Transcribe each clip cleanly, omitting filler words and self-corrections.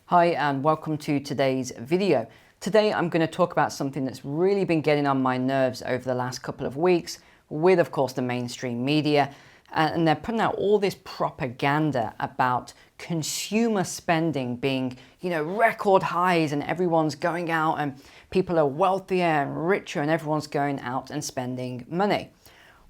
Hi and welcome to today's video. Today I'm going to talk about something that's really been getting on my nerves over the last couple of weeks with, of course, the mainstream media. And they're putting out all this propaganda about consumer spending being, record highs, and everyone's going out and people are wealthier and richer and everyone's going out and spending money.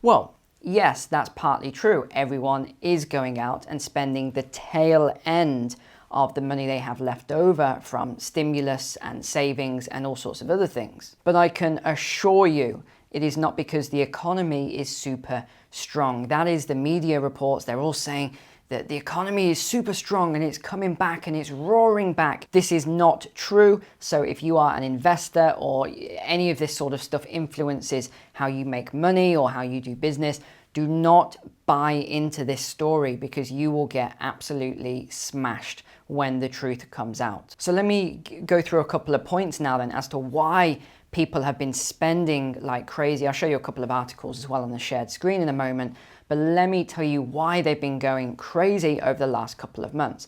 Well, yes, that's partly true. Everyone is going out and spending the tail end of the money they have left over from stimulus and savings and all sorts of other things. But I can assure you, it is not because the economy is super strong. That is the media reports. They're all saying that the economy is super strong and it's coming back and it's roaring back. This is not true. So if you are an investor or any of this sort of stuff influences how you make money or how you do business, do not buy into this story because you will get absolutely smashed when the truth comes out. So let me go through a couple of points now then as to why people have been spending like crazy. I'll show you a couple of articles as well on the shared screen in a moment, but let me tell you why they've been going crazy over the last couple of months.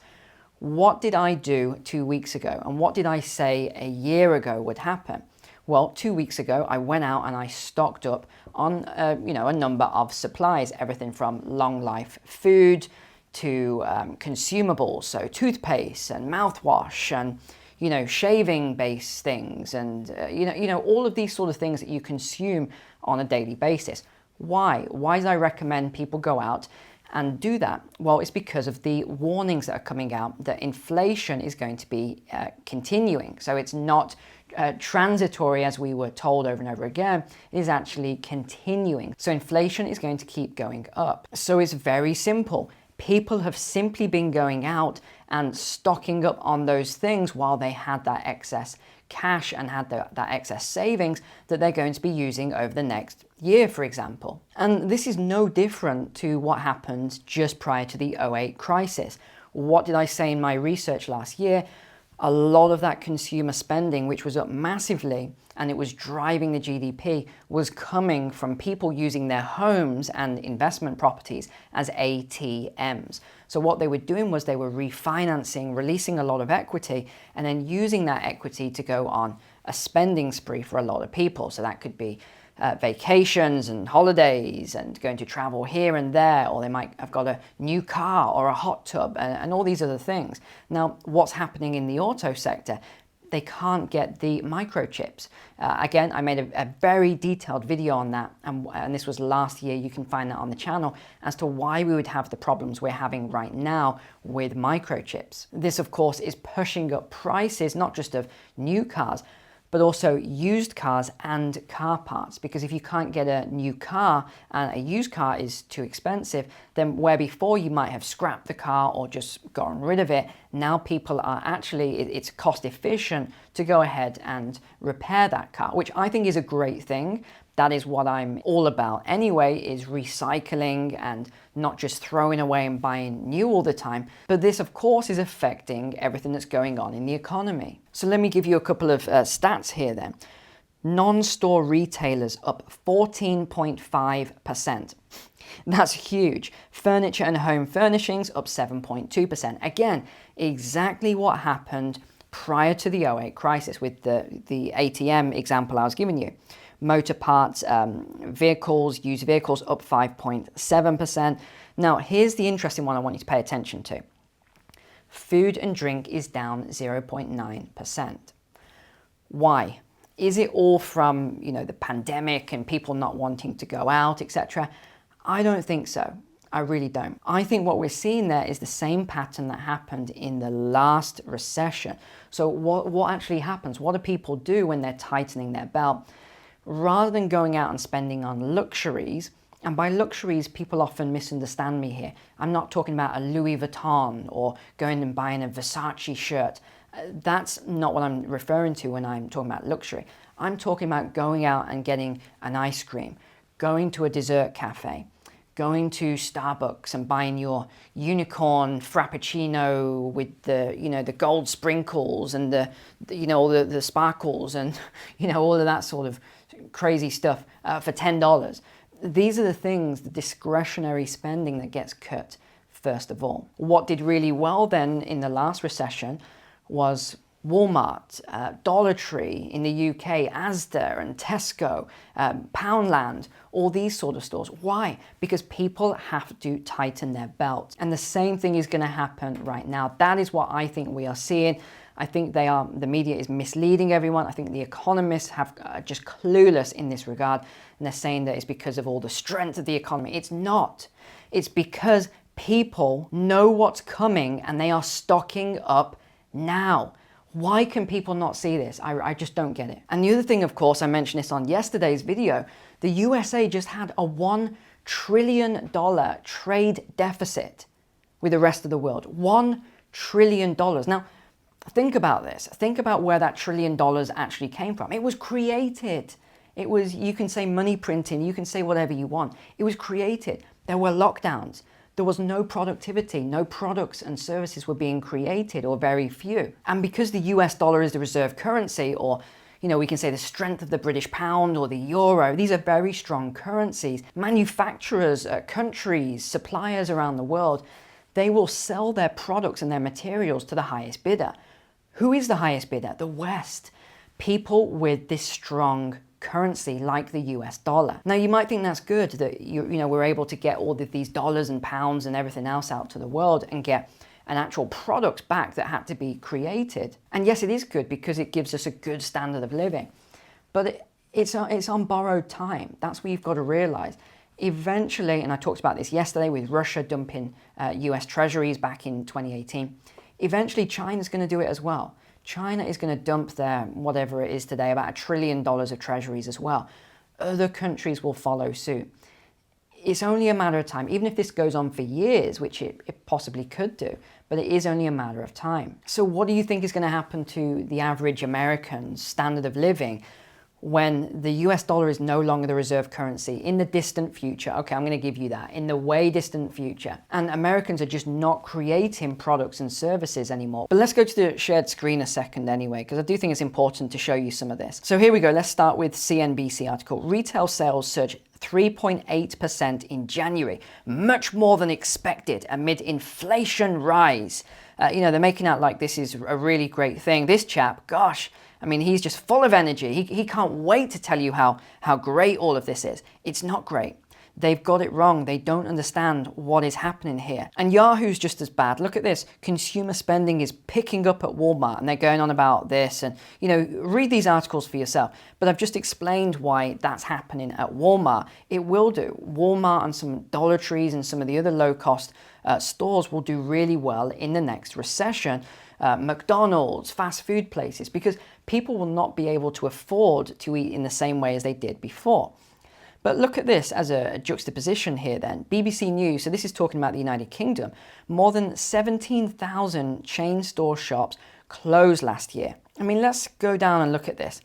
What did I do 2 weeks ago and what did I say a year ago would happen? Well, 2 weeks ago, I went out and I stocked up on a number of supplies, everything from long life food to consumables, so toothpaste and mouthwash and shaving based things and all of these sort of things that you consume on a daily basis. Why did I recommend people go out and do that? Well, it's because of the warnings that are coming out that inflation is going to be continuing. So it's not transitory as we were told over and over again. It is actually continuing. So inflation is going to keep going up. So it's very simple. People have simply been going out and stocking up on those things while they had that excess cash and had that excess savings that they're going to be using over the next year, for example. And this is no different to what happened just prior to the '08 crisis. What did I say in my research last year? A lot of that consumer spending, which was up massively and it was driving the GDP, was coming from people using their homes and investment properties as ATMs. So what they were doing was they were refinancing, releasing a lot of equity, and then using that equity to go on a spending spree for a lot of people. So that could be vacations and holidays and going to travel here and there, or they might have got a new car or a hot tub and all these other things. Now, what's happening in the auto sector? They can't get the microchips. Again, I made a very detailed video on that, and this was last year. You can find that on the channel as to why we would have the problems we're having right now with microchips. This, of course, is pushing up prices, not just of new cars, but also used cars and car parts. Because if you can't get a new car and a used car is too expensive, then where before you might have scrapped the car or just gotten rid of it, now people are actually, it's cost efficient to go ahead and repair that car, which I think is a great thing. That is what I'm all about anyway, is recycling and not just throwing away and buying new all the time. But this, of course, is affecting everything that's going on in the economy. So let me give you a couple of stats here then. Non-store retailers up 14.5%. That's huge. Furniture and home furnishings up 7.2%. Again, exactly what happened prior to the '08 crisis with the ATM example I was giving you. Motor parts, vehicles, used vehicles up 5.7%. Now, here's the interesting one I want you to pay attention to. Food and drink is down 0.9%. Why? Is it all from, the pandemic and people not wanting to go out, etc.? I don't think so. I really don't. I think what we're seeing there is the same pattern that happened in the last recession. So what actually happens? What do people do when they're tightening their belt? Rather than going out and spending on luxuries, and by luxuries, people often misunderstand me here. I'm not talking about a Louis Vuitton or going and buying a Versace shirt. That's not what I'm referring to when I'm talking about luxury. I'm talking about going out and getting an ice cream, going to a dessert cafe, going to Starbucks and buying your unicorn frappuccino with the gold sprinkles and all the sparkles and all of that sort of crazy stuff for $10. These are the things, the discretionary spending that gets cut first of all. What did really well then in the last recession was Walmart, Dollar Tree in the UK, Asda and Tesco, Poundland, all these sort of stores. Why? Because people have to tighten their belts. And the same thing is going to happen right now. That is what I think we are seeing. I think the media is misleading everyone. I think the economists have just clueless in this regard. And they're saying that it's because of all the strength of the economy. It's not. It's because people know what's coming and they are stocking up now. Why can people not see this? I just don't get it. And the other thing, of course, I mentioned this on yesterday's video, the USA just had a $1 trillion trade deficit with the rest of the world. $1 trillion. Now, think about this. Think about where that $1 trillion actually came from. It was created. It was, you can say money printing, you can say whatever you want. It was created. There were lockdowns. There was no productivity, no products and services were being created, or very few. And because the US dollar is the reserve currency, or we can say the strength of the British pound or the euro, these are very strong currencies. Manufacturers, countries, suppliers around the world, they will sell their products and their materials to the highest bidder. Who is the highest bidder? The West. People with this strong currency like the US dollar. Now you might think that's good that we're able to get all of these dollars and pounds and everything else out to the world and get an actual product back that had to be created. And yes, it is good because it gives us a good standard of living. But it's on borrowed time. That's what you've got to realize. Eventually, and I talked about this yesterday with Russia dumping US treasuries back in 2018, eventually China's going to do it as well. China is going to dump their, whatever it is today, about $1 trillion of treasuries as well. Other countries will follow suit. It's only a matter of time, even if this goes on for years, which it possibly could do, but it is only a matter of time. So what do you think is going to happen to the average American's standard of living when the US dollar is no longer the reserve currency in the distant future? Okay, I'm going to give you that. In the way distant future. And Americans are just not creating products and services anymore. But let's go to the shared screen a second anyway, because I do think it's important to show you some of this. So here we go. Let's start with CNBC article. Retail sales surged 3.8% in January, much more than expected amid inflation rise. They're making out like this is a really great thing. This chap, gosh, I mean, he's just full of energy. He can't wait to tell you how great all of this is. It's not great. They've got it wrong. They don't understand what is happening here. And Yahoo's just as bad. Look at this. Consumer spending is picking up at Walmart, and they're going on about this. And, read these articles for yourself. But I've just explained why that's happening at Walmart. It will do. Walmart and some Dollar Trees and some of the other low-cost stores will do really well in the next recession. McDonald's, fast food places, because people will not be able to afford to eat in the same way as they did before. But look at this as a juxtaposition here then. BBC News, so this is talking about the United Kingdom, more than 17,000 chain store shops closed last year. I mean, let's go down and look at this.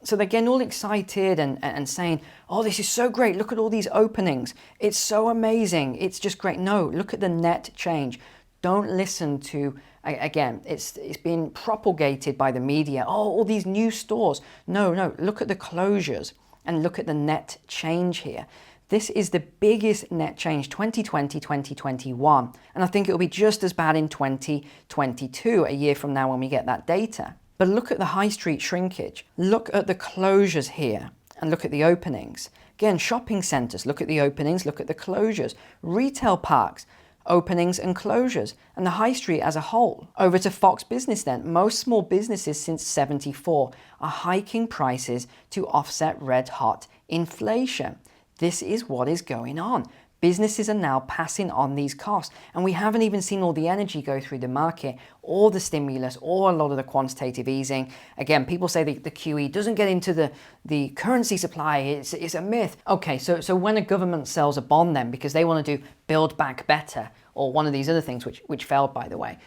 So they're getting all excited and saying, oh, this is so great. Look at all these openings. It's so amazing. It's just great. No, look at the net change. Don't listen to, again, it's been propagated by the media. Oh, all these new stores. No, look at the closures and look at the net change here. This is the biggest net change, 2020, 2021. And I think it'll be just as bad in 2022, a year from now when we get that data. But look at the high street shrinkage. Look at the closures here and look at the openings. Again, shopping centres, look at the openings, look at the closures. Retail parks, openings and closures, and the high street as a whole. Over to Fox Business then. Most small businesses since '74 are hiking prices to offset red-hot inflation. This is what is going on. Businesses are now passing on these costs, and we haven't even seen all the energy go through the market, or the stimulus, or a lot of the quantitative easing. Again, people say the QE doesn't get into the currency supply, it's a myth. Okay, so when a government sells a bond then, because they want to do Build Back Better, or one of these other things which failed, by the way.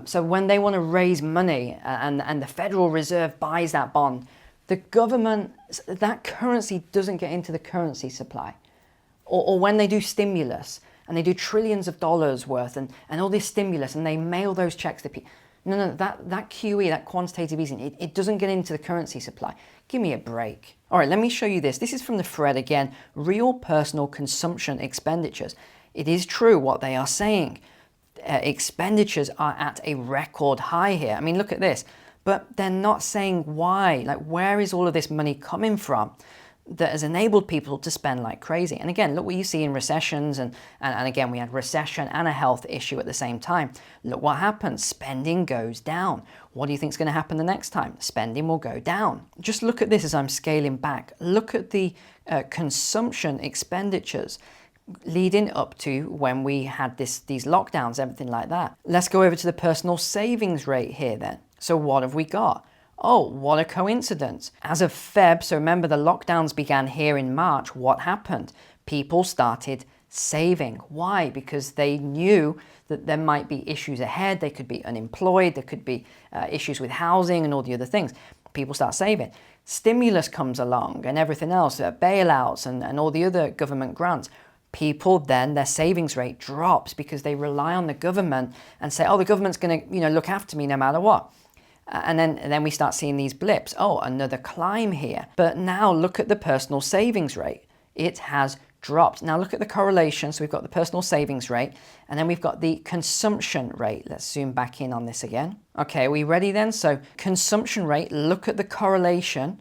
So when they want to raise money and the Federal Reserve buys that bond, the government, that currency doesn't get into the currency supply. Or when they do stimulus and they do trillions of dollars worth and all this stimulus and they mail those checks to people. No, that QE, that quantitative easing, it doesn't get into the currency supply. Give me a break. All right, let me show you this. This is from the Fred again, real personal consumption expenditures. It is true what they are saying. expenditures are at a record high here. I mean, look at this. But they're not saying why. Like, where is all of this money coming from that has enabled people to spend like crazy? And again, look what you see in recessions. And again, we had recession and a health issue at the same time. Look what happens. Spending goes down. What do you think is going to happen the next time? Spending will go down. Just look at this as I'm scaling back. Look at the consumption expenditures leading up to when we had these lockdowns, everything like that. Let's go over to the personal savings rate here then. So what have we got? Oh, what a coincidence. As of Feb, so remember the lockdowns began here in March, what happened? People started saving. Why? Because they knew that there might be issues ahead. They could be unemployed. There could be issues with housing and all the other things. People start saving. Stimulus comes along and everything else, bailouts and all the other government grants. People then, their savings rate drops because they rely on the government and say, oh, the government's going to, look after me no matter what. And then we start seeing these blips. Oh, another climb here. But now look at the personal savings rate. It has dropped. Now look at the correlation. So we've got the personal savings rate and then we've got the consumption rate. Let's zoom back in on this again. Okay, are we ready then? So consumption rate, look at the correlation.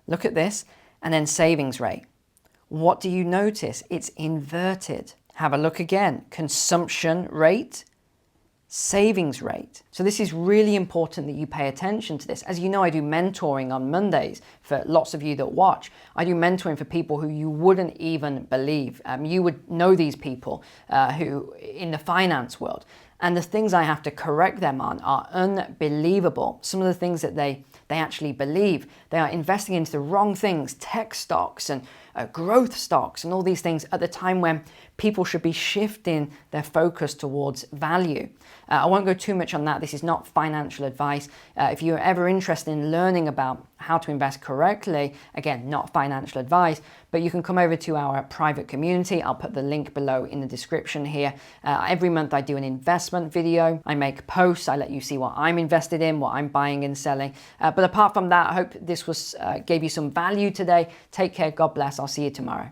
Look at this. And then savings rate. What do you notice? It's inverted. Have a look again. Consumption rate, savings rate. So this is really important that you pay attention to this. As you know, I do mentoring on Mondays for lots of you that watch. I do mentoring for people who you wouldn't even believe. You would know these people who in the finance world. And the things I have to correct them on are unbelievable. Some of the things that they actually believe. They are investing into the wrong things, tech stocks and growth stocks and all these things at the time when people should be shifting their focus towards value. I won't go too much on that. This is not financial advice. If you're ever interested in learning about how to invest correctly, again, not financial advice, but you can come over to our private community. I'll put the link below in the description here. Every month I do an investment video. I make posts. I let you see what I'm invested in, what I'm buying and selling. But apart from that, I hope this gave you some value today. Take care. God bless. I'll see you tomorrow.